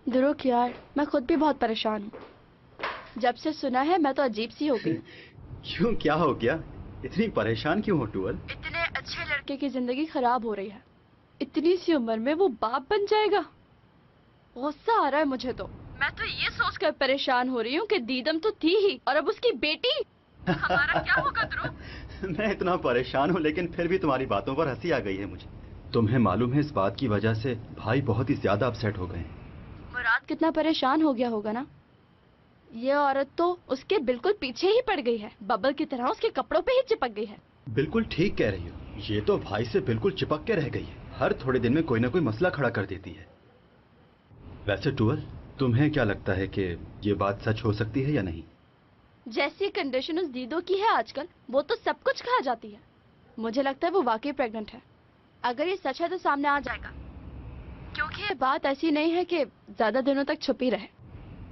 ध्रुव यार, मैं खुद भी बहुत परेशान हूँ। जब से सुना है मैं तो अजीब सी हो गई। क्यों, क्या हो गया? इतनी परेशान क्यों हो टूअल? इतने अच्छे लड़के की जिंदगी खराब हो रही है। इतनी सी उम्र में वो बाप बन जाएगा। गुस्सा आ रहा है मुझे तो। मैं तो ये सोचकर परेशान हो रही हूँ कि दीदम तो थी ही और अब उसकी बेटी। हमारा क्या होगा ध्रुव? मैं इतना परेशान हूँ लेकिन फिर भी तुम्हारी बातों पर हंसी आ गई है मुझे। तुम्हें मालूम है इस बात की वजह से भाई बहुत ही ज्यादा अपसेट हो गए हैं। मुराद कितना परेशान हो गया होगा ना। ये औरत तो उसके बिल्कुल पीछे ही पड़ गई है, बबल की तरह उसके कपड़ों पे ही चिपक गई है। बिल्कुल ठीक कह रही हो, ये तो भाई से बिल्कुल चिपक के रह गई है। हर थोड़े दिन में कोई ना कोई मसला खड़ा कर देती है। वैसे टूअल, तुम्हें क्या लगता है कि ये बात सच हो सकती है या नहीं? जैसी कंडीशन उस दीदो की है आजकल, वो तो सब कुछ खा जाती है। मुझे लगता है वो वाकई प्रेग्नेंट है। अगर ये सच है तो सामने आ जाएगा, क्योंकि ये बात ऐसी नहीं है कि ज्यादा दिनों तक छुपी रहे।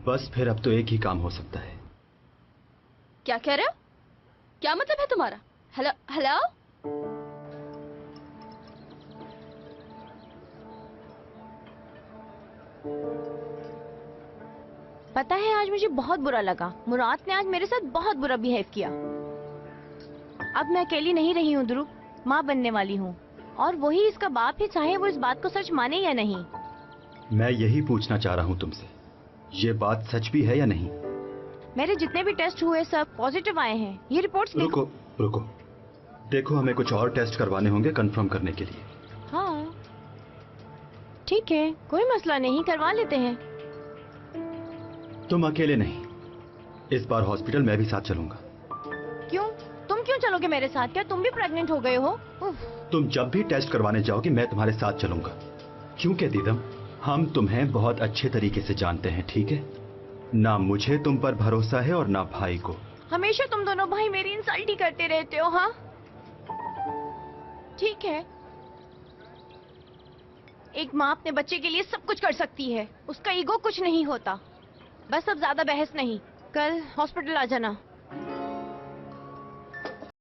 बस फिर अब तो एक ही काम हो सकता है। क्या कह रहे हो? क्या मतलब है तुम्हारा? Hello hello. पता है आज मुझे बहुत बुरा लगा। मुराद ने आज मेरे साथ बहुत बुरा बिहेव किया। अब मैं अकेली नहीं रही हूँ ध्रुव, माँ बनने वाली हूँ और वही इसका बाप ही, चाहे वो इस बात को सच माने या नहीं। मैं यही पूछना चाह रहा हूँ तुमसे, ये बात सच भी है या नहीं? मेरे जितने भी टेस्ट हुए सब पॉजिटिव आए हैं। ये रिपोर्ट्स रुको रुको, देखो हमें कुछ और टेस्ट करवाने होंगे कंफर्म करने के लिए। हाँ ठीक है, कोई मसला नहीं, करवा लेते हैं। तुम अकेले नहीं, इस बार हॉस्पिटल मैं भी साथ चलूंगा। क्यों? तुम क्यों चलोगे मेरे साथ? क्या तुम भी प्रेग्नेंट हो गए हो? तुम जब भी टेस्ट करवाने जाओगी मैं तुम्हारे साथ चलूंगा, क्योंकि दीदम हम तुम्हें बहुत अच्छे तरीके से जानते हैं, ठीक है? ना मुझे तुम पर भरोसा है और ना भाई को। हमेशा तुम दोनों भाई मेरी इंसल्ट ही करते रहते हो। हाँ ठीक है, एक माँ अपने बच्चे के लिए सब कुछ कर सकती है, उसका ईगो कुछ नहीं होता। बस अब ज्यादा बहस नहीं, कल हॉस्पिटल आ जाना।